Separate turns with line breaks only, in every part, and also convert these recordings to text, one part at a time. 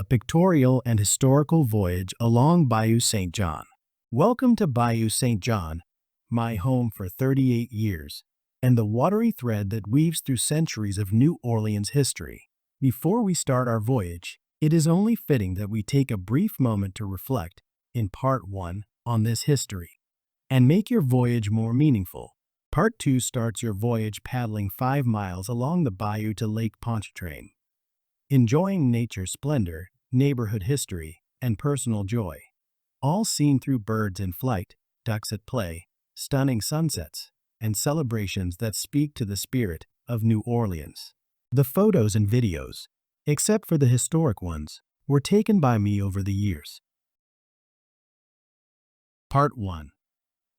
a pictorial and historical voyage along Bayou St John. Welcome to Bayou St John, my home for 38 years, and the watery thread that weaves through centuries of New Orleans history. Before we start our voyage, it is only fitting that we take a brief moment to reflect, in Part 1, on this history, and make your voyage more meaningful. Part 2 starts your voyage paddling 5 miles along the bayou to Lake Pontchartrain, enjoying nature's splendor, neighborhood history, and personal joy, all seen through birds in flight, ducks at play, stunning sunsets, and celebrations that speak to the spirit of New Orleans. The photos and videos, except for the historic ones, were taken by me over the years. Part 1.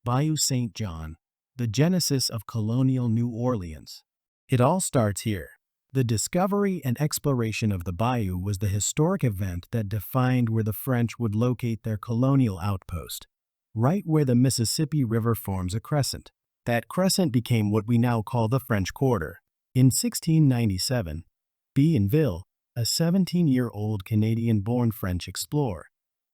Bayou St John, the genesis of colonial New Orleans. It all starts here. The discovery and exploration of the bayou was the historic event that defined where the French would locate their colonial outpost, right where the Mississippi River forms a crescent. That crescent became what we now call the French Quarter. In 1697, Bienville, a 17-year-old Canadian-born French explorer,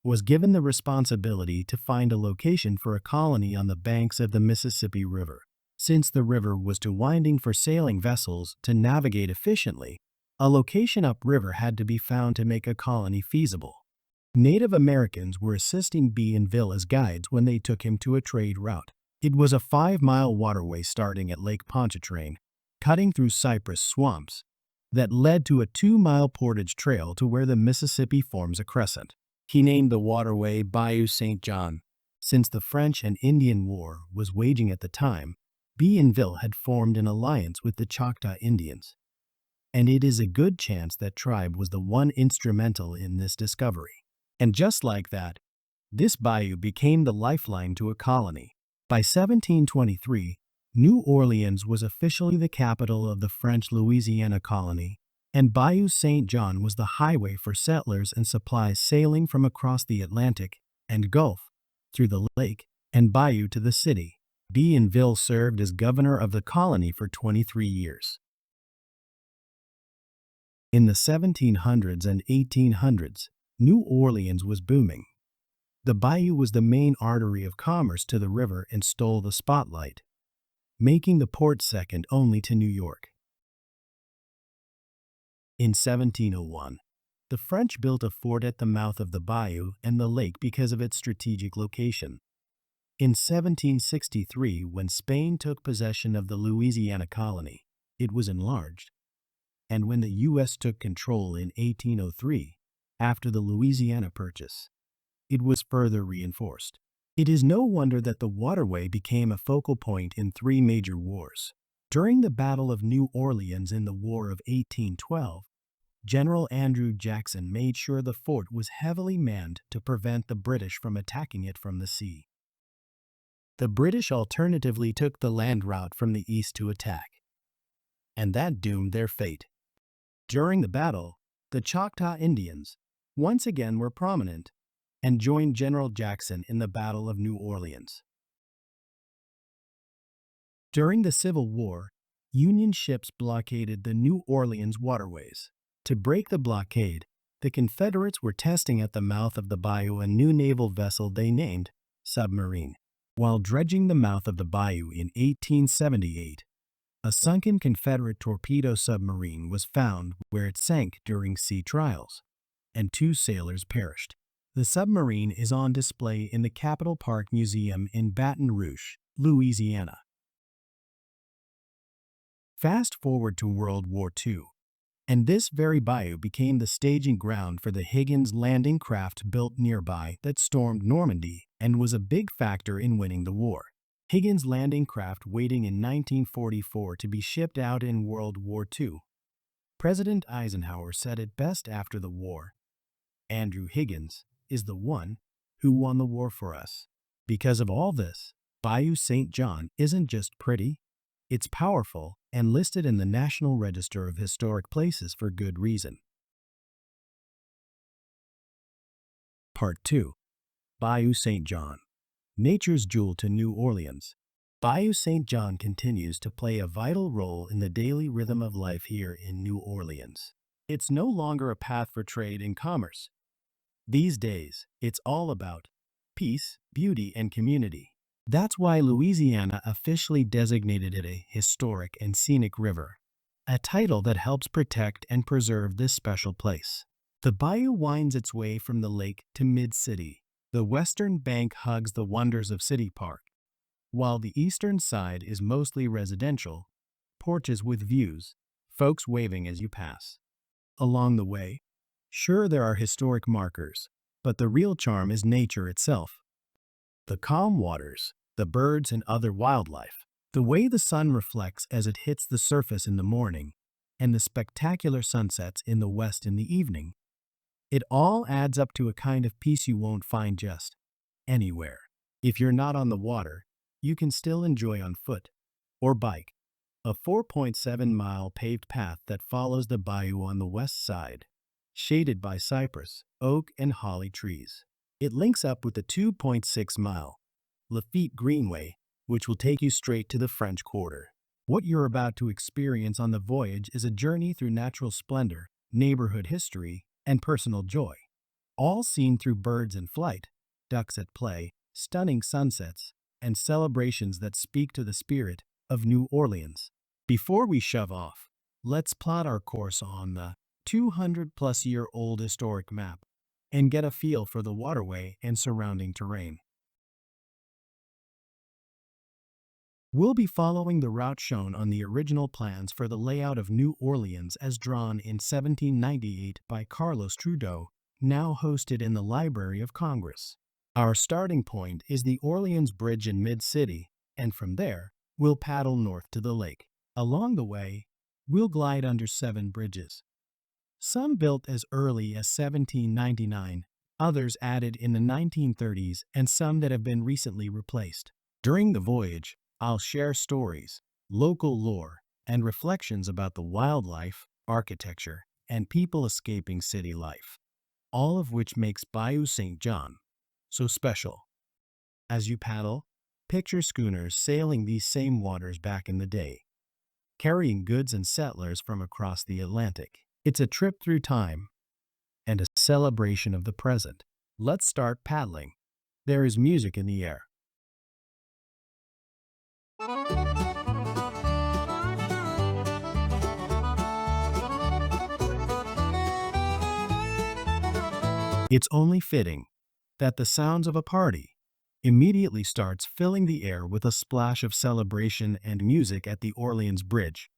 was given the responsibility to find a location for a colony on the banks of the Mississippi River. Since the river was too winding for sailing vessels to navigate efficiently, a location upriver had to be found to make a colony feasible. Native Americans were assisting Bienville as guides when they took him to a trade route. It was a 5-mile waterway starting at Lake Pontchartrain, cutting through cypress swamps, that led to a 2-mile portage trail to where the Mississippi forms a crescent. He named the waterway Bayou St John. Since the French and Indian War was waging at the time, Bienville had formed an alliance with the Choctaw Indians, and it is a good chance that tribe was the one instrumental in this discovery. And just like that, this bayou became the lifeline to a colony. By 1723, New Orleans was officially the capital of the French Louisiana colony, and Bayou St John was the highway for settlers and supplies sailing from across the Atlantic and Gulf, through the lake and bayou to the city. Bienville served as governor of the colony for 23 years. In the 1700s and 1800s, New Orleans was booming. The bayou was the main artery of commerce to the river and stole the spotlight, making the port second only to New York. In 1701, the French built a fort at the mouth of the bayou and the lake because of its strategic location. In 1763, when Spain took possession of the Louisiana colony, it was enlarged. And when the U.S. took control in 1803, after the Louisiana Purchase, it was further reinforced. It is no wonder that the waterway became a focal point in 3 major wars. During the Battle of New Orleans in the War of 1812, General Andrew Jackson made sure the fort was heavily manned to prevent the British from attacking it from the sea. The British alternatively took the land route from the east to attack, and that doomed their fate. During the battle, the Choctaw Indians once again were prominent and joined General Jackson in the Battle of New Orleans. During the Civil War, Union ships blockaded the New Orleans waterways. To break the blockade, the Confederates were testing at the mouth of the bayou a new naval vessel they named Submarine. While dredging the mouth of the bayou in 1878, a sunken Confederate torpedo submarine was found where it sank during sea trials, and 2 sailors perished. The submarine is on display in the Capitol Park Museum in Baton Rouge, Louisiana. Fast forward to World War II, and this very bayou became the staging ground for the Higgins landing craft built nearby that stormed Normandy and was a big factor in winning the war. Higgins landing craft waiting in 1944 to be shipped out in World War II. President Eisenhower said it best after the war, "Andrew Higgins is the one who won the war for us." Because of all this, Bayou St John isn't just pretty, it's powerful and listed in the National Register of Historic Places for good reason. Part 2. Bayou St John, nature's jewel to New Orleans. Bayou St John continues to play a vital role in the daily rhythm of life here in New Orleans. It's no longer a path for trade and commerce. These days, it's all about peace, beauty, and community. That's why Louisiana officially designated it a historic and scenic river, a title that helps protect and preserve this special place. The bayou winds its way from the lake to mid-city. The western bank hugs the wonders of City Park, while the eastern side is mostly residential, porches with views, folks waving as you pass. Along the way, sure there are historic markers, but the real charm is nature itself. The calm waters, the birds and other wildlife, the way the sun reflects as it hits the surface in the morning, and the spectacular sunsets in the west in the evening. It all adds up to a kind of peace you won't find just anywhere. If you're not on the water, you can still enjoy on foot or bike a 4.7-mile paved path that follows the bayou on the west side, shaded by cypress, oak, and holly trees. It links up with the 2.6-mile Lafitte Greenway, which will take you straight to the French Quarter. What you're about to experience on the voyage is a journey through natural splendor, neighborhood history, and personal joy, all seen through birds in flight, ducks at play, stunning sunsets, and celebrations that speak to the spirit of New Orleans. Before we shove off, let's plot our course on the 200-plus-year-old historic map and get a feel for the waterway and surrounding terrain. We'll be following the route shown on the original plans for the layout of New Orleans as drawn in 1798 by Carlos Trudeau, now hosted in the Library of Congress. Our starting point is the Orleans Bridge in mid-city, and from there, we'll paddle north to the lake. Along the way, we'll glide under 7 bridges. Some built as early as 1799, others added in the 1930s, and some that have been recently replaced. During the voyage, I'll share stories, local lore, and reflections about the wildlife, architecture, and people escaping city life, all of which makes Bayou St John so special. As you paddle, picture schooners sailing these same waters back in the day, carrying goods and settlers from across the Atlantic. It's a trip through time and a celebration of the present. Let's start paddling. There is music in the air. It's only fitting that the sounds of a party immediately starts filling the air with a splash of celebration and music at the Orleans Bridge.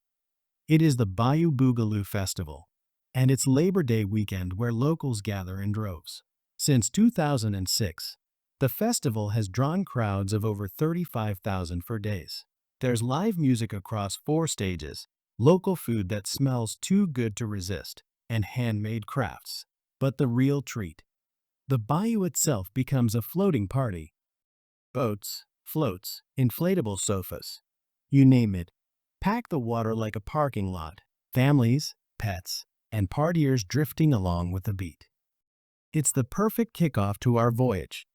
It is the Bayou Boogaloo Festival, and it's Labor Day weekend where locals gather in droves. Since 2006, the festival has drawn crowds of over 35,000 for days. There's live music across 4 stages, local food that smells too good to resist, and handmade crafts. But the real treat, the bayou itself becomes a floating party. Boats, floats, inflatable sofas, you name it, pack the water like a parking lot. Families, pets, and partiers drifting along with the beat. It's the perfect kickoff to our voyage.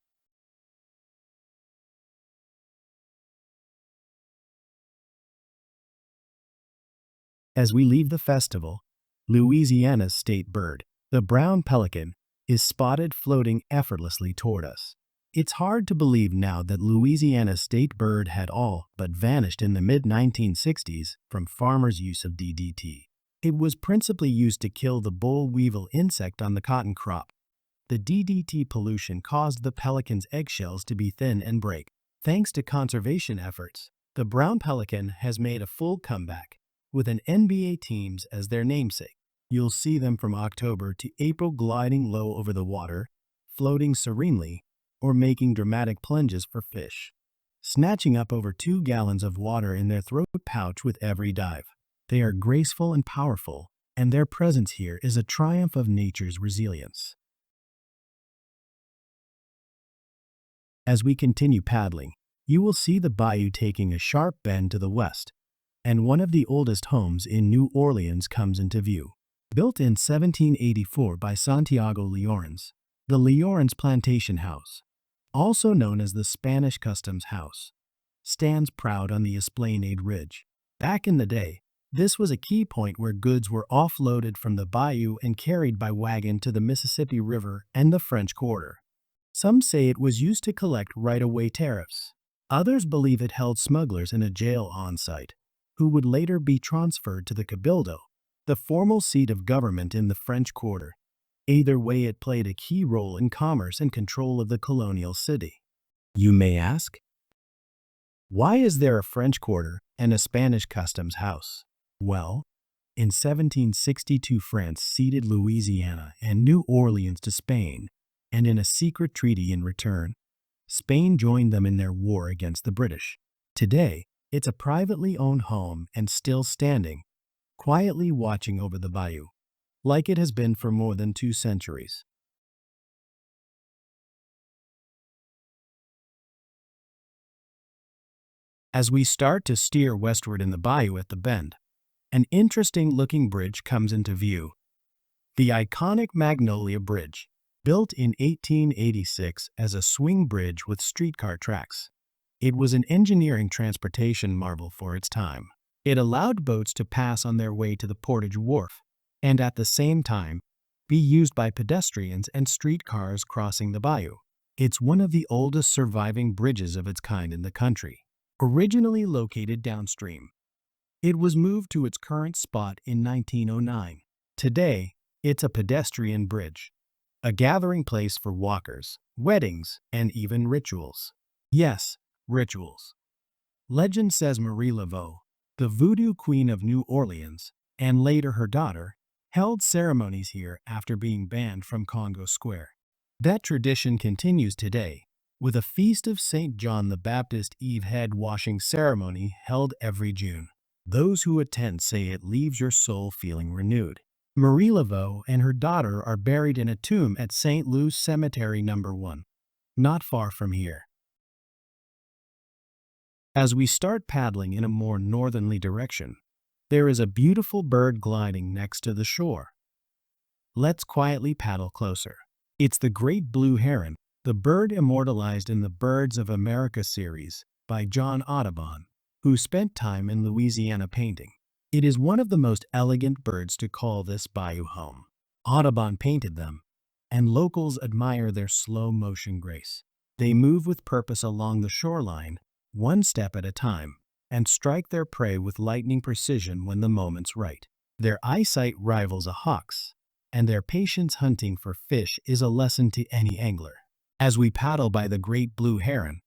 As we leave the festival, Louisiana's state bird, the brown pelican, is spotted floating effortlessly toward us. It's hard to believe now that Louisiana's state bird had all but vanished in the mid-1960s from farmers' use of DDT. It was principally used to kill the boll weevil insect on the cotton crop. The DDT pollution caused the pelican's eggshells to be thin and break. Thanks to conservation efforts, the brown pelican has made a full comeback, with an NBA teams as their namesake. You'll see them from October to April gliding low over the water, floating serenely, or making dramatic plunges for fish, snatching up over 2 gallons of water in their throat pouch with every dive. They are graceful and powerful, and their presence here is a triumph of nature's resilience. As we continue paddling, you will see the bayou taking a sharp bend to the west, and one of the oldest homes in New Orleans comes into view. Built in 1784 by Santiago Llorens, the Llorens Plantation House, also known as the Spanish Customs House, stands proud on the Esplanade Ridge. Back in the day, This was a key point where goods were offloaded from the bayou and carried by wagon to the Mississippi River and the French Quarter. Some say it was used to collect right-of-way tariffs. Others believe it held smugglers in a jail on site, who would later be transferred to the Cabildo, the formal seat of government in the French Quarter. Either way, it played a key role in commerce and control of the colonial city. You may ask, why is there a French Quarter and a Spanish customs house? Well, in 1762 France ceded Louisiana and New Orleans to Spain, and in a secret treaty in return, Spain joined them in their war against the British. Today, it's a privately owned home and still standing, quietly watching over the bayou, like it has been for more than 2 centuries. As we start to steer westward in the bayou at the bend, an interesting-looking bridge comes into view. The iconic Magnolia Bridge, built in 1886 as a swing bridge with streetcar tracks. It was an engineering transportation marvel for its time. It allowed boats to pass on their way to the Portage Wharf, and at the same time, be used by pedestrians and streetcars crossing the bayou. It's one of the oldest surviving bridges of its kind in the country. Originally located downstream, it was moved to its current spot in 1909. Today, it's a pedestrian bridge, a gathering place for walkers, weddings, and even rituals. Yes, rituals. Legend says Marie Laveau, the voodoo queen of New Orleans, and later her daughter, held ceremonies here after being banned from Congo Square. That tradition continues today, with a feast of St. John the Baptist Eve head washing ceremony held every June. Those who attend say it leaves your soul feeling renewed. Marie Laveau and her daughter are buried in a tomb at St. Louis Cemetery No. 1, not far from here. As we start paddling in a more northerly direction, there is a beautiful bird gliding next to the shore. Let's quietly paddle closer. It's the great blue heron, the bird immortalized in the Birds of America series by John Audubon, who spent time in Louisiana painting. It is one of the most elegant birds to call this bayou home. Audubon painted them, and locals admire their slow-motion grace. They move with purpose along the shoreline, one step at a time, and strike their prey with lightning precision when the moment's right. Their eyesight rivals a hawk's, and their patience hunting for fish is a lesson to any angler. As we paddle by the great blue heron,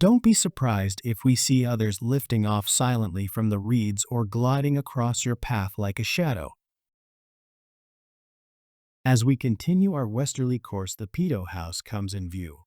don't be surprised if we see others lifting off silently from the reeds or gliding across your path like a shadow. As we continue our westerly course, the Pitot House comes in view,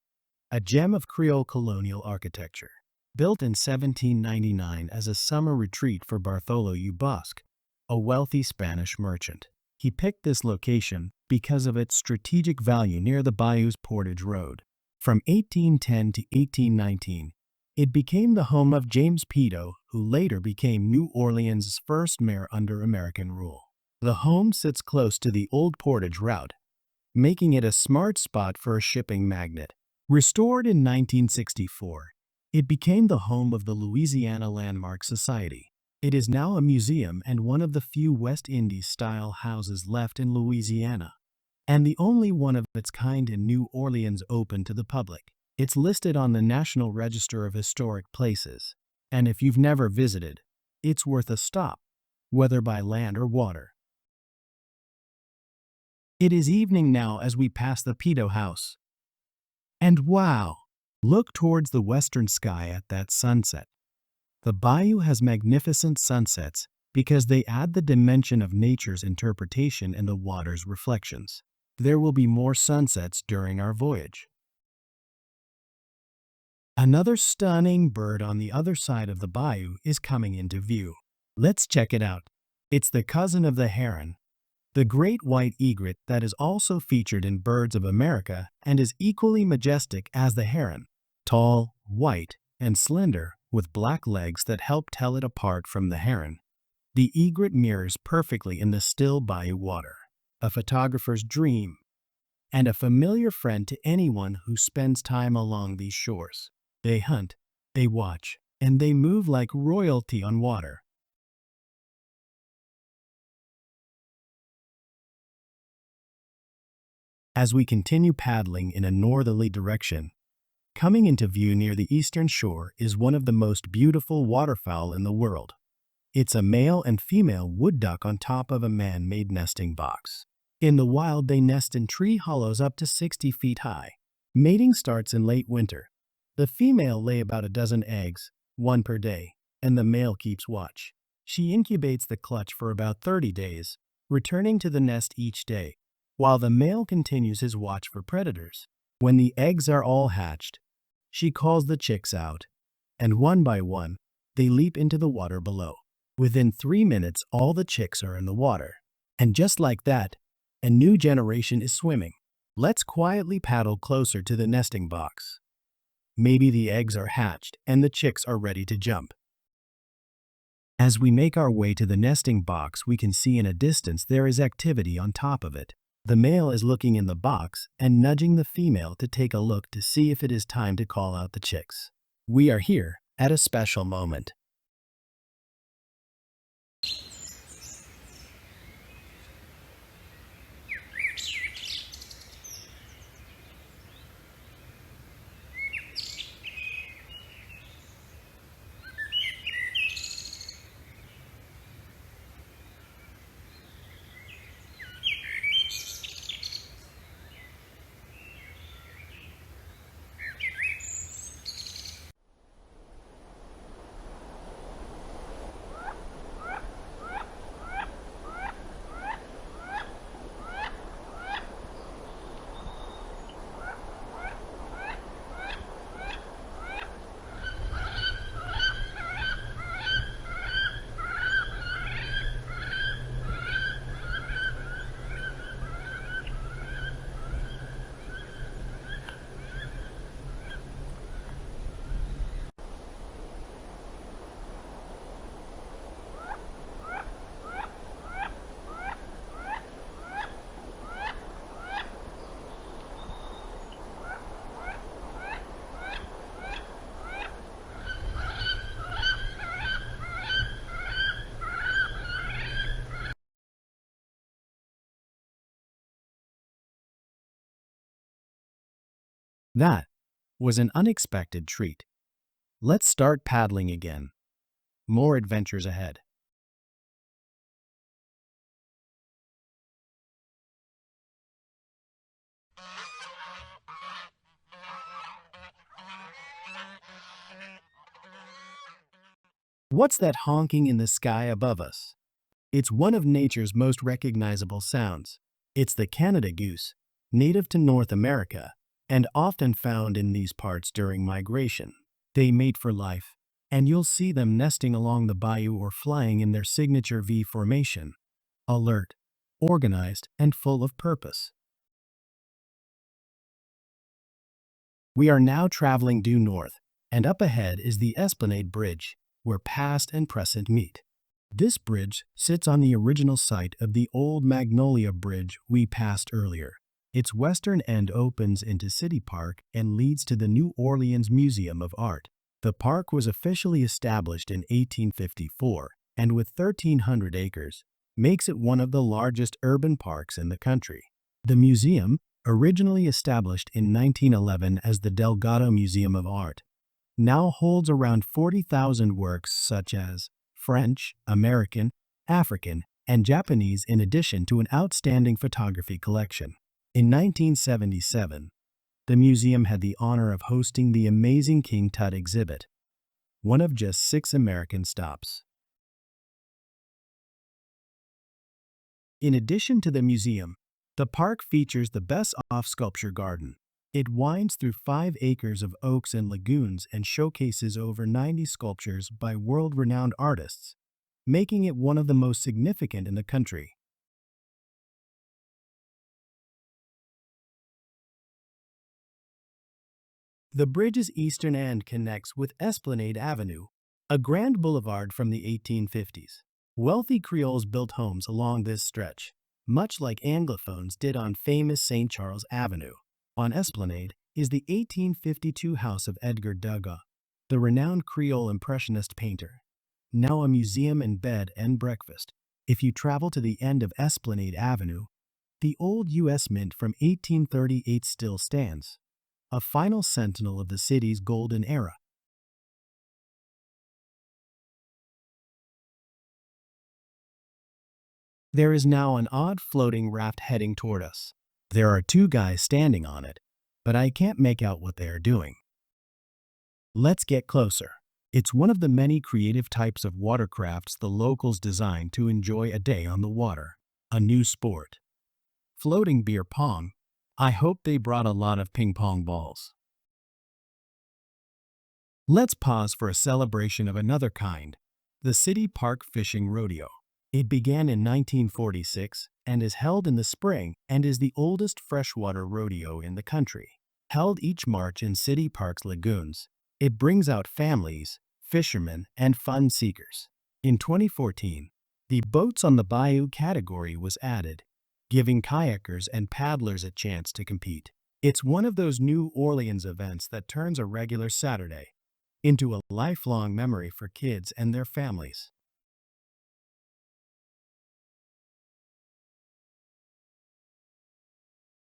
a gem of Creole colonial architecture. Built in 1799 as a summer retreat for Bartholomew Bosque, a wealthy Spanish merchant. He picked this location because of its strategic value near the bayou's Portage Road. From 1810 to 1819, it became the home of James Pitot, who later became New Orleans' first mayor under American rule. The home sits close to the old Portage route, making it a smart spot for a shipping magnate. Restored in 1964, it became the home of the Louisiana Landmark Society. It is now a museum and one of the few West Indies-style houses left in Louisiana, and the only one of its kind in New Orleans open to the public. It's listed on the National Register of Historic Places, and if you've never visited, it's worth a stop, whether by land or water. It is evening now as we pass the Pitot House. And wow! Look towards the western sky at that sunset. The bayou has magnificent sunsets because they add the dimension of nature's interpretation in the water's reflections. There will be more sunsets during our voyage. Another stunning bird on the other side of the bayou is coming into view. Let's check it out. It's the cousin of the heron, the great white egret that is also featured in Birds of America and is equally majestic as the heron. Tall, white, and slender, with black legs that help tell it apart from the heron. The egret mirrors perfectly in the still bayou water, a photographer's dream, and a familiar friend to anyone who spends time along these shores. They hunt, they watch, and they move like royalty on water. As we continue paddling in a northerly direction, coming into view near the eastern shore is one of the most beautiful waterfowl in the world. It's a male and female wood duck on top of a man-made nesting box. In the wild, they nest in tree hollows up to 60 feet high. Mating starts in late winter. The female lay about a dozen eggs, one per day, and the male keeps watch. She incubates the clutch for about 30 days, returning to the nest each day, while the male continues his watch for predators. When the eggs are all hatched, she calls the chicks out, and one by one, they leap into the water below. Within 3 minutes, all the chicks are in the water. And just like that, a new generation is swimming. Let's quietly paddle closer to the nesting box. Maybe the eggs are hatched and the chicks are ready to jump. As we make our way to the nesting box, we can see in a distance there is activity on top of it. The male is looking in the box and nudging the female to take a look to see if it is time to call out the chicks. We are here at a special moment. That was an unexpected treat. Let's start paddling again. More adventures ahead. What's that honking in the sky above us? It's one of nature's most recognizable sounds. It's the Canada goose, native to North America, and often found in these parts during migration. They mate for life, and you'll see them nesting along the bayou or flying in their signature V formation, alert, organized, and full of purpose. We are now traveling due north, and up ahead is the Esplanade Bridge, where past and present meet. This bridge sits on the original site of the old Magnolia Bridge we passed earlier. Its western end opens into City Park and leads to the New Orleans Museum of Art. The park was officially established in 1854, and with 1,300 acres, makes it one of the largest urban parks in the country. The museum, originally established in 1911 as the Delgado Museum of Art, now holds around 40,000 works such as French, American, African, and Japanese, in addition to an outstanding photography collection. In 1977, the museum had the honor of hosting the Amazing King Tut exhibit, one of just 6 American stops. In addition to the museum, the park features the best-of sculpture garden. It winds through 5 acres of oaks and lagoons and showcases over 90 sculptures by world-renowned artists, making it one of the most significant in the country. The bridge's eastern end connects with Esplanade Avenue, a grand boulevard from the 1850s. Wealthy Creoles built homes along this stretch, much like Anglophones did on famous St. Charles Avenue. On Esplanade is the 1852 house of Edgar Degas, the renowned Creole Impressionist painter, now a museum and bed and breakfast. If you travel to the end of Esplanade Avenue, The old U.S. Mint from 1838 still stands, a final sentinel of the city's golden era. There is now an odd floating raft heading toward us. There are two guys standing on it, but I can't make out what they are doing. Let's get closer. It's one of the many creative types of watercrafts the locals designed to enjoy a day on the water. A new sport. Floating beer pong. I hope they brought a lot of ping pong balls. Let's pause for a celebration of another kind. The City Park Fishing Rodeo. It began in 1946 and is held in the spring and is the oldest freshwater rodeo in the country. Held each March in City Park's lagoons, it brings out families, fishermen, and fun seekers. In 2014, the Boats on the Bayou category was added, giving kayakers and paddlers a chance to compete. It's one of those New Orleans events that turns a regular Saturday into a lifelong memory for kids and their families.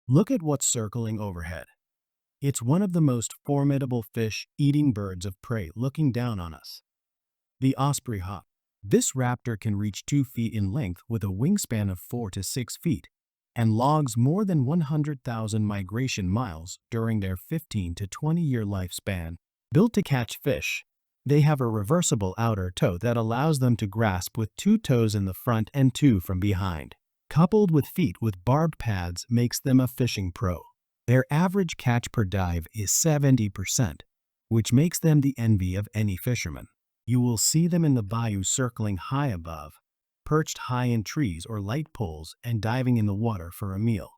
Look at what's circling overhead. It's one of the most formidable fish-eating birds of prey looking down on us. The osprey hawk. This raptor can reach 2 feet in length with a wingspan of 4 to 6 feet and logs more than 100,000 migration miles during their 15 to 20-year lifespan. Built to catch fish, they have a reversible outer toe that allows them to grasp with 2 toes in the front and 2 from behind. Coupled with feet with barbed pads makes them a fishing pro. Their average catch per dive is 70%, which makes them the envy of any fisherman. You will see them in the bayou circling high above, perched high in trees or light poles and diving in the water for a meal.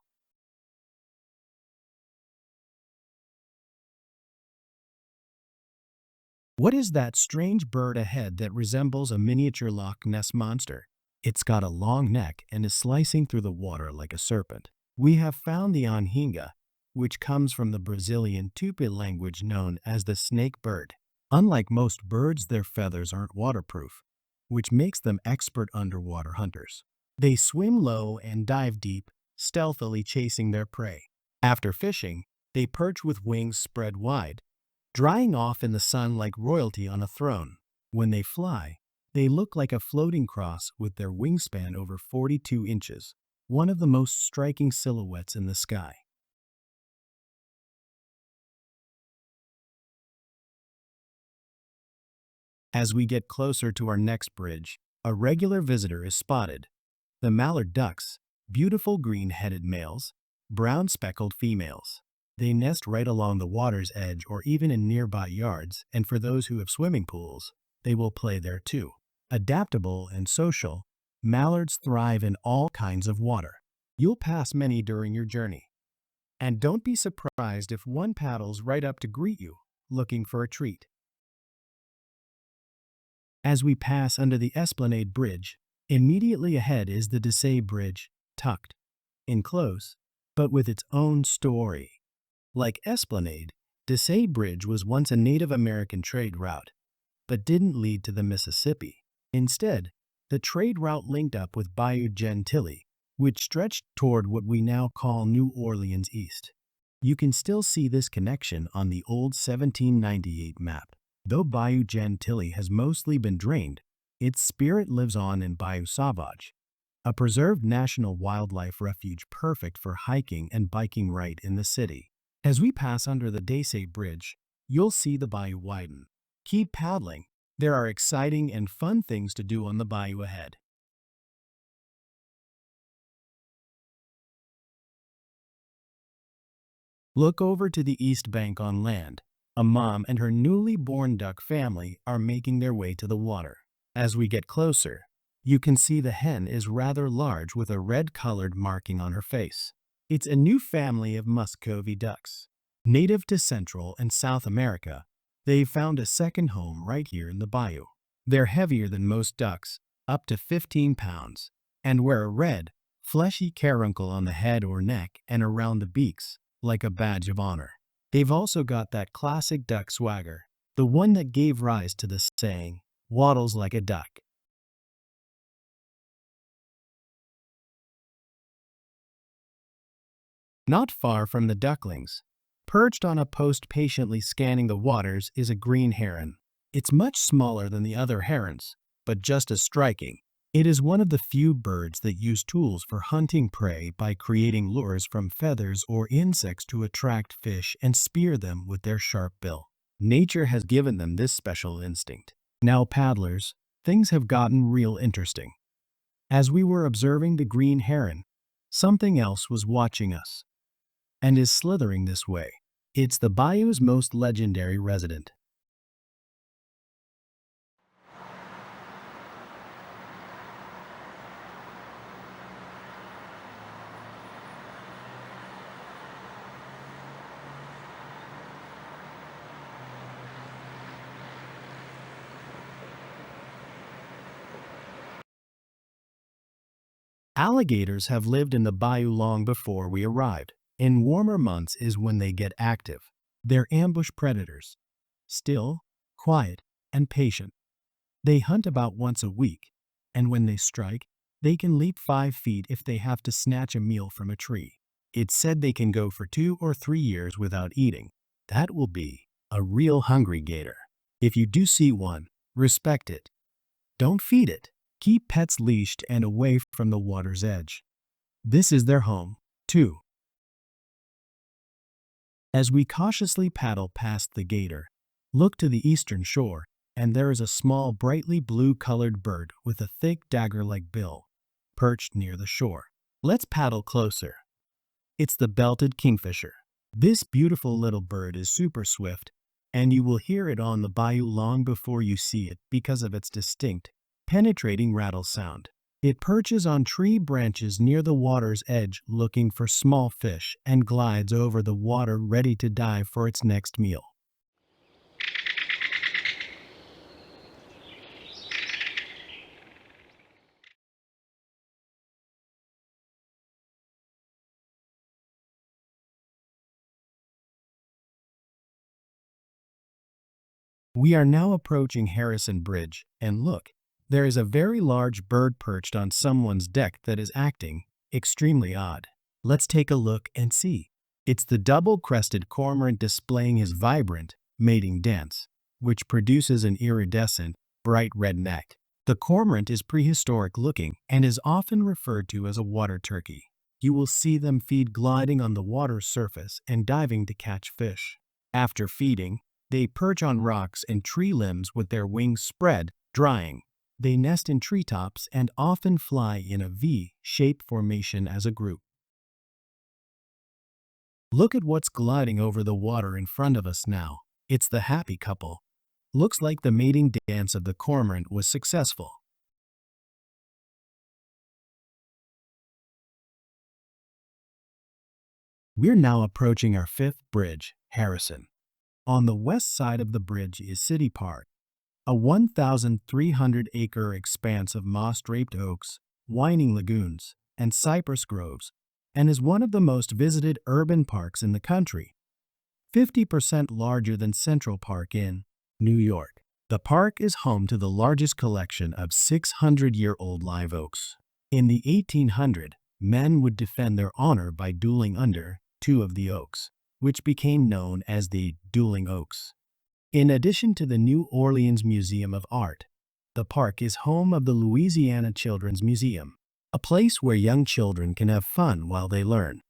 What is that strange bird ahead that resembles a miniature Loch Ness monster? It's got a long neck and is slicing through the water like a serpent. We have found the anhinga, which comes from the Brazilian Tupi language known as the snake bird. Unlike most birds, their feathers aren't waterproof, which makes them expert underwater hunters. They swim low and dive deep, stealthily chasing their prey. After fishing, they perch with wings spread wide, drying off in the sun like royalty on a throne. When they fly, they look like a floating cross with their wingspan over 42 inches, one of the most striking silhouettes in the sky. As we get closer to our next bridge, a regular visitor is spotted. The mallard ducks, beautiful green-headed males, brown speckled females. They nest right along the water's edge or even in nearby yards, and for those who have swimming pools, they will play there too. Adaptable and social, mallards thrive in all kinds of water. You'll pass many during your journey. And don't be surprised if one paddles right up to greet you, looking for a treat. As we pass under the Esplanade Bridge, immediately ahead is the Desai Bridge, tucked in close, but with its own story. Like Esplanade, Desai Bridge was once a Native American trade route, but didn't lead to the Mississippi. Instead, the trade route linked up with Bayou Gentilly, which stretched toward what we now call New Orleans East. You can still see this connection on the old 1798 map. Though Bayou Gentilly has mostly been drained, its spirit lives on in Bayou Sauvage, a preserved national wildlife refuge perfect for hiking and biking right in the city. As we pass under the Desai Bridge, you'll see the bayou widen. Keep paddling. There are exciting and fun things to do on the bayou ahead. Look over to the east bank on land. A mom and her newly born duck family are making their way to the water. As we get closer, you can see the hen is rather large with a red-colored marking on her face. It's a new family of Muscovy ducks. Native to Central and South America, they've found a second home right here in the bayou. They're heavier than most ducks, up to 15 pounds, and wear a red, fleshy caruncle on the head or neck and around the beaks, like a badge of honor. They've also got that classic duck swagger, the one that gave rise to the saying, "waddles like a duck." Not far from the ducklings, perched on a post patiently scanning the waters, is a green heron. It's much smaller than the other herons, but just as striking. It is one of the few birds that use tools for hunting prey by creating lures from feathers or insects to attract fish and spear them with their sharp bill. Nature has given them this special instinct. Now, paddlers, things have gotten real interesting. As we were observing the green heron, something else was watching us and is slithering this way. It's the bayou's most legendary resident. Alligators have lived in the bayou long before we arrived. In warmer months is when they get active. They're ambush predators. Still, quiet, and patient. They hunt about once a week, and when they strike, they can leap 5 feet if they have to snatch a meal from a tree. It's said they can go for 2 or 3 years without eating. That will be a real hungry gator. If you do see one, respect it. Don't feed it. Keep pets leashed and away from the water's edge. This is their home, too. As we cautiously paddle past the gator, look to the eastern shore, and there is a small brightly blue-colored bird with a thick dagger-like bill, perched near the shore. Let's paddle closer. It's the belted kingfisher. This beautiful little bird is super swift, and you will hear it on the bayou long before you see it because of its distinct, penetrating rattle sound. It perches on tree branches near the water's edge looking for small fish and glides over the water ready to dive for its next meal. We are now approaching Harrison Bridge, and look, there is a very large bird perched on someone's deck that is acting extremely odd. Let's take a look and see. It's the double-crested cormorant displaying his vibrant mating dance, which produces an iridescent, bright red neck. The cormorant is prehistoric looking and is often referred to as a water turkey. You will see them feed gliding on the water's surface and diving to catch fish. After feeding, they perch on rocks and tree limbs with their wings spread, drying. They nest in treetops and often fly in a V-shaped formation as a group. Look at what's gliding over the water in front of us now. It's the happy couple. Looks like the mating dance of the cormorant was successful. We're now approaching our fifth bridge, Harrison. On the west side of the bridge is City Park, a 1,300-acre expanse of moss-draped oaks, winding lagoons, and cypress groves, and is one of the most visited urban parks in the country, 50% larger than Central Park in New York. The park is home to the largest collection of 600-year-old live oaks. In the 1800s, men would defend their honor by dueling under 2 of the oaks, which became known as the Dueling Oaks. In addition to the New Orleans Museum of Art, the park is home of the Louisiana Children's Museum, a place where young children can have fun while they learn.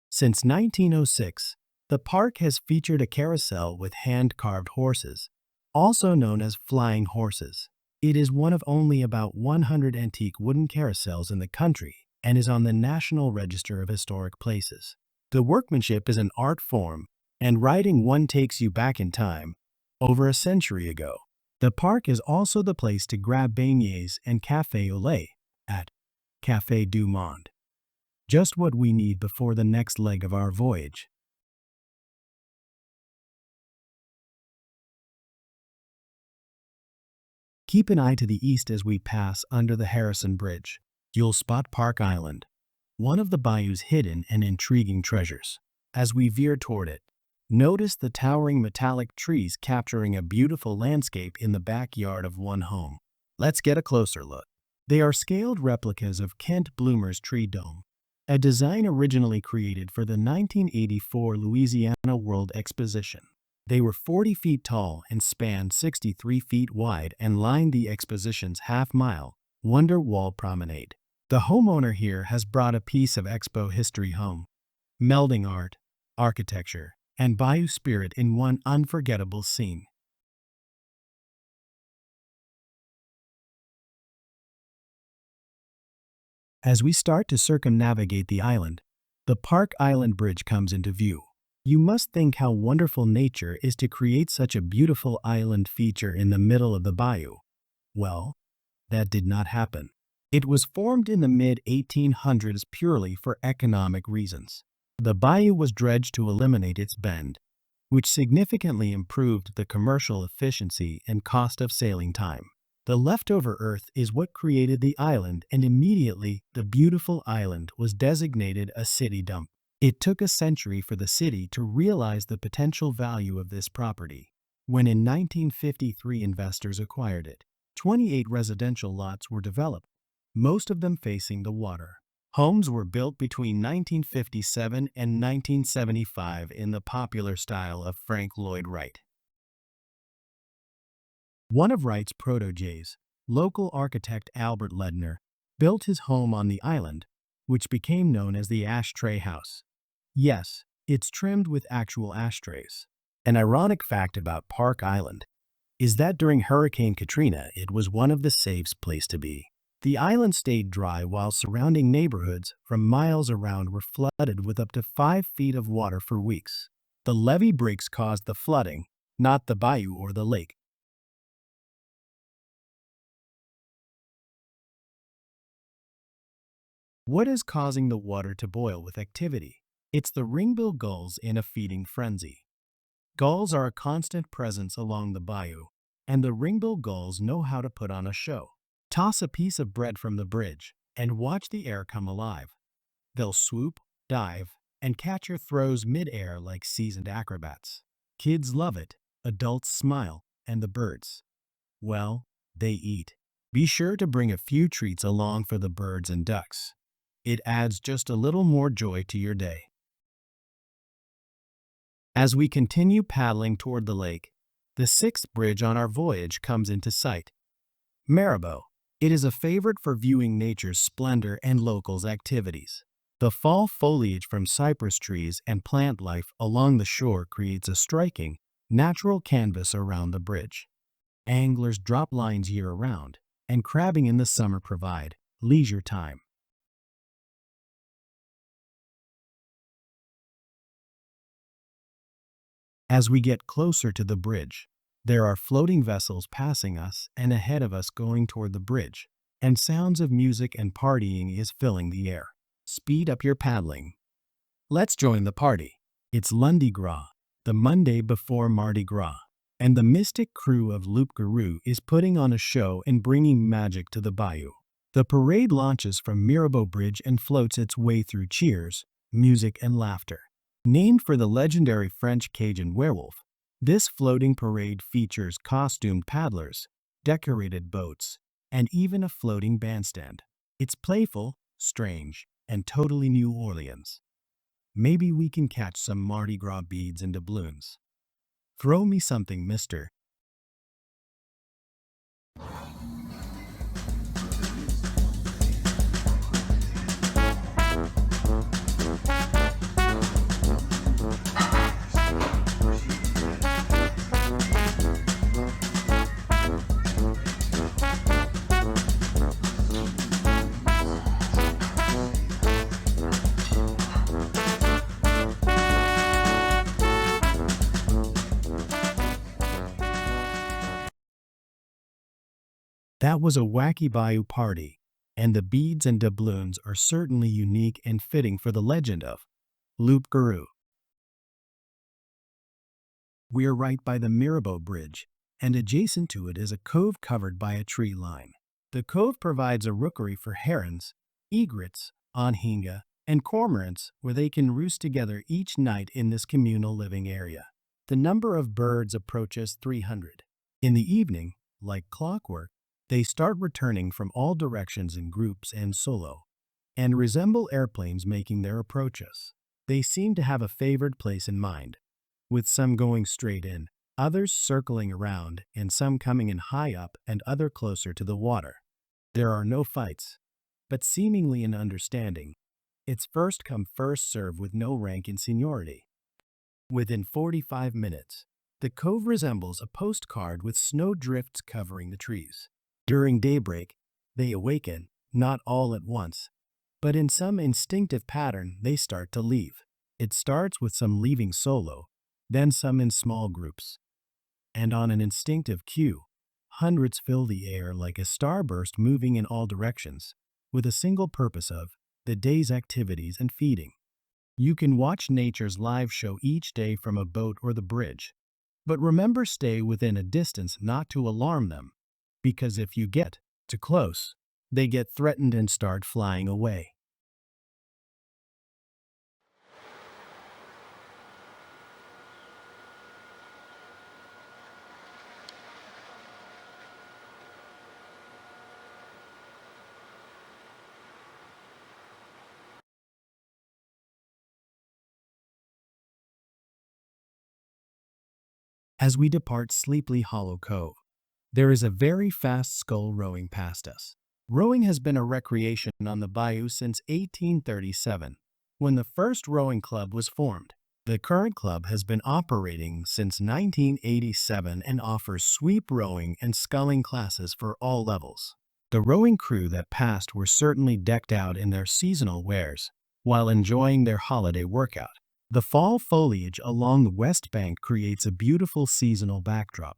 Since 1906, the park has featured a carousel with hand-carved horses, also known as flying horses. It is one of only about 100 antique wooden carousels in the country and is on the National Register of Historic Places. The workmanship is an art form, and riding one takes you back in time, over a century ago. The park is also the place to grab beignets and café au lait at Café du Monde. Just what we need before the next leg of our voyage. Keep an eye to the east as we pass under the Harrison Bridge. You'll spot Park Island, one of the bayou's hidden and intriguing treasures. As we veer toward it, notice the towering metallic trees capturing a beautiful landscape in the backyard of one home. Let's get a closer look. They are scaled replicas of Kent Bloomer's tree dome, a design originally created for the 1984 Louisiana World Exposition. They were 40 feet tall and spanned 63 feet wide and lined the exposition's half-mile, Wonder Wall promenade. The homeowner here has brought a piece of expo history home, melding art, architecture, and bayou spirit in one unforgettable scene. As we start to circumnavigate the island, the Park Island Bridge comes into view. You must think how wonderful nature is to create such a beautiful island feature in the middle of the bayou. Well, that did not happen. It was formed in the mid-1800s purely for economic reasons. The bayou was dredged to eliminate its bend, which significantly improved the commercial efficiency and cost of sailing time. The leftover earth is what created the island, and immediately the beautiful island was designated a city dump. It took a century for the city to realize the potential value of this property. When in 1953 investors acquired it, 28 residential lots were developed, most of them facing the water. Homes were built between 1957 and 1975 in the popular style of Frank Lloyd Wright. One of Wright's proteges, local architect Albert Ledner, built his home on the island, which became known as the Ashtray House. Yes, it's trimmed with actual ashtrays. An ironic fact about Park Island is that during Hurricane Katrina, it was one of the safest places to be. The island stayed dry while surrounding neighborhoods from miles around were flooded with up to 5 feet of water for weeks. The levee breaks caused the flooding, not the bayou or the lake. What is causing the water to boil with activity? It's the ringbill gulls in a feeding frenzy. Gulls are a constant presence along the bayou, and the ringbill gulls know how to put on a show. Toss a piece of bread from the bridge and watch the air come alive. They'll swoop, dive, and catch your throws mid-air like seasoned acrobats. Kids love it, adults smile, and the birds, well, they eat. Be sure to bring a few treats along for the birds and ducks. It adds just a little more joy to your day. As we continue paddling toward the lake, the sixth bridge on our voyage comes into sight. Maribo. It is a favorite for viewing nature's splendor and locals' activities. The fall foliage from cypress trees and plant life along the shore creates a striking, natural canvas around the bridge. Anglers drop lines year-round, and crabbing in the summer provide leisure time. As we get closer to the bridge, there are floating vessels passing us and ahead of us going toward the bridge, and sounds of music and partying is filling the air. Speed up your paddling. Let's join the party. It's Lundi Gras, the Monday before Mardi Gras, and the mystic crew of Loup Garou is putting on a show and bringing magic to the bayou. The parade launches from Mirabeau Bridge and floats its way through cheers, music, and laughter. Named for the legendary French Cajun werewolf, this floating parade features costumed paddlers, decorated boats, and even a floating bandstand. It's playful, strange, and totally New Orleans. Maybe we can catch some Mardi Gras beads and doubloons. Throw me something, mister. That was a wacky bayou party, and the beads and doubloons are certainly unique and fitting for the legend of Loup Garou. We are right by the Mirabeau Bridge, and adjacent to it is a cove covered by a tree line. The cove provides a rookery for herons, egrets, anhinga, and cormorants where they can roost together each night in this communal living area. The number of birds approaches 300. In the evening, like clockwork, they start returning from all directions in groups and solo. and resemble airplanes making their approaches. They seem to have a favored place in mind, with some going straight in, others circling around, and some coming in high up and other closer to the water. There are no fights, but seemingly an understanding. It's first come first serve with no rank in seniority. Within 45 minutes, the cove resembles a postcard with snow drifts covering the trees. During daybreak, they awaken, not all at once, but in some instinctive pattern they start to leave. It starts with some leaving solo, then some in small groups. And on an instinctive cue, hundreds fill the air like a starburst moving in all directions, with a single purpose of the day's activities and feeding. You can watch nature's live show each day from a boat or the bridge, but remember stay within a distance not to alarm them, because if you get too close, they get threatened and start flying away. As we depart Sleepy Hollow Cove, there is a very fast scull rowing past us. Rowing has been a recreation on the bayou since 1837, when the first rowing club was formed. The current club has been operating since 1987 and offers sweep rowing and sculling classes for all levels. The rowing crew that passed were certainly decked out in their seasonal wares while enjoying their holiday workout. The fall foliage along the west bank creates a beautiful seasonal backdrop.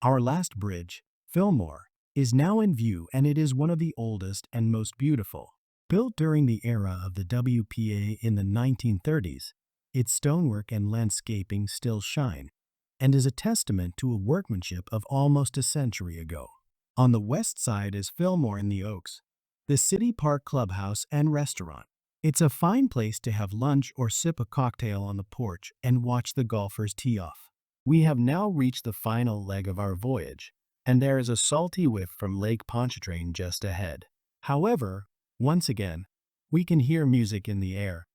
Our last bridge, Fillmore, is now in view, and it is one of the oldest and most beautiful. Built during the era of the WPA in the 1930s, its stonework and landscaping still shine, and is a testament to a workmanship of almost a century ago. On the west side is Fillmore in the Oaks, the City Park Clubhouse and restaurant. It's a fine place to have lunch or sip a cocktail on the porch and watch the golfers tee off. We have now reached the final leg of our voyage, and there is a salty whiff from Lake Pontchartrain just ahead. However, once again, we can hear music in the air,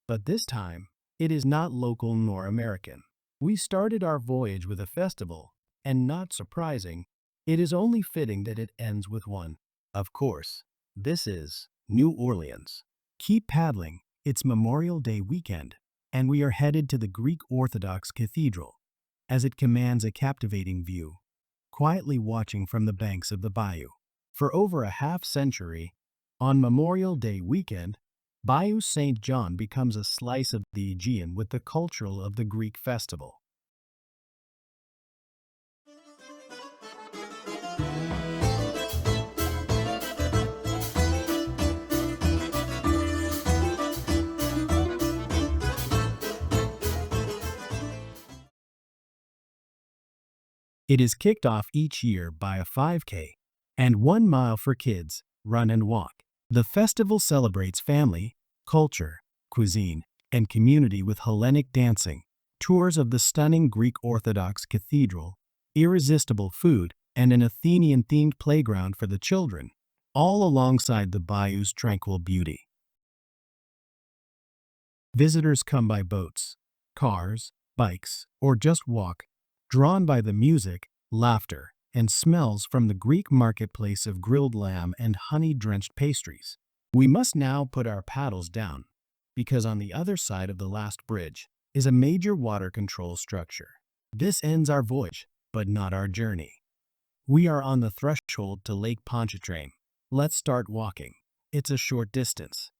but this time, it is not local nor American. We started our voyage with a festival, and not surprising, it is only fitting that it ends with one. Of course, this is New Orleans. Keep paddling, it's Memorial Day weekend, and we are headed to the Greek Orthodox Cathedral, as it commands a captivating view, quietly watching from the banks of the bayou. For over a half century, on Memorial Day weekend, Bayou St John becomes a slice of the Aegean with the cultural of the Greek festival. It is kicked off each year by a 5K and 1 mile for kids, run and walk. The festival celebrates family, culture, cuisine, and community with Hellenic dancing, tours of the stunning Greek Orthodox Cathedral, irresistible food, and an Athenian-themed playground for the children, all alongside the bayou's tranquil beauty. Visitors come by boats, cars, bikes, or just walk, drawn by the music, laughter, and smells from the Greek marketplace of grilled lamb and honey-drenched pastries. We must now put our paddles down, because on the other side of the last bridge is a major water control structure. This ends our voyage, but not our journey. We are on the threshold to Lake Pontchartrain. Let's start walking. It's a short distance.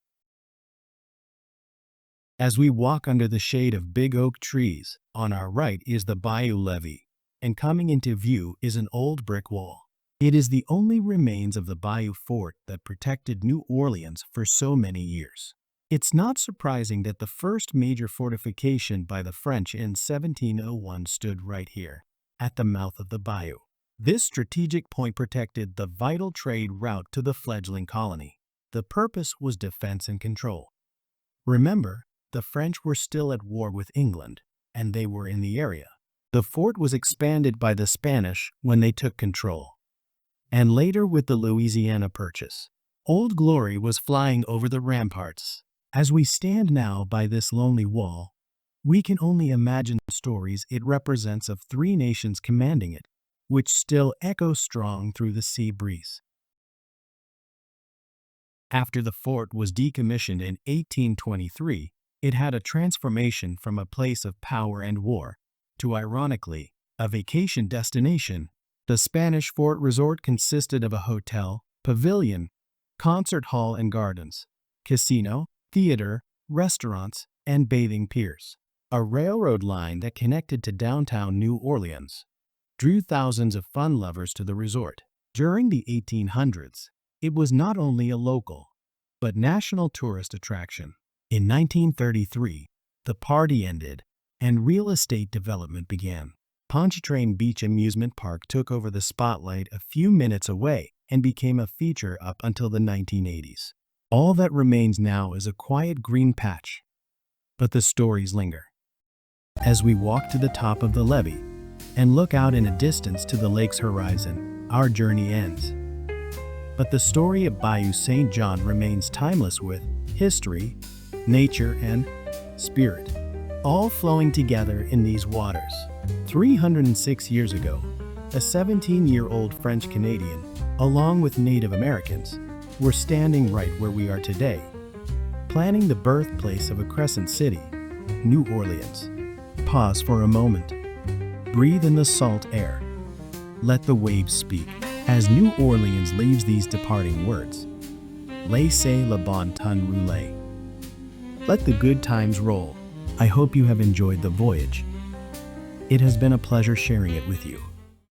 As we walk under the shade of big oak trees, on our right is the bayou levee, and coming into view is an old brick wall. It is the only remains of the bayou fort that protected New Orleans for so many years. It's not surprising that the first major fortification by the French in 1701 stood right here, at the mouth of the bayou. This strategic point protected the vital trade route to the fledgling colony. The purpose was defense and control. Remember, the French were still at war with England, and they were in the area. The fort was expanded by the Spanish when they took control, and later with the Louisiana Purchase. Old Glory was flying over the ramparts. As we stand now by this lonely wall, we can only imagine the stories it represents of three nations commanding it, which still echo strong through the sea breeze. After the fort was decommissioned in 1823, it had a transformation from a place of power and war to, ironically, a vacation destination. The Spanish fort resort consisted of a hotel, pavilion, concert hall and gardens, casino, theater, restaurants, and bathing piers. A railroad line that connected to downtown New Orleans drew thousands of fun lovers to the resort. During the 1800s, it was not only a local, but national tourist attraction. In 1933, the party ended and real estate development began. Pontchartrain Beach Amusement Park took over the spotlight a few minutes away and became a feature up until the 1980s. All that remains now is a quiet green patch, but the stories linger. As we walk to the top of the levee and look out in a distance to the lake's horizon, our journey ends. But the story of Bayou St John remains timeless, with history, nature, and spirit all flowing together in these waters. 306 years ago, a 17-year-old French-Canadian, along with Native Americans, were standing right where we are today, planning the birthplace of a crescent city, New Orleans. Pause for a moment. Breathe in the salt air. Let the waves speak. As New Orleans leaves these departing words, Laissez le bon temps rouler. Let the good times roll. I hope you have enjoyed the voyage. It has been a pleasure sharing it with you.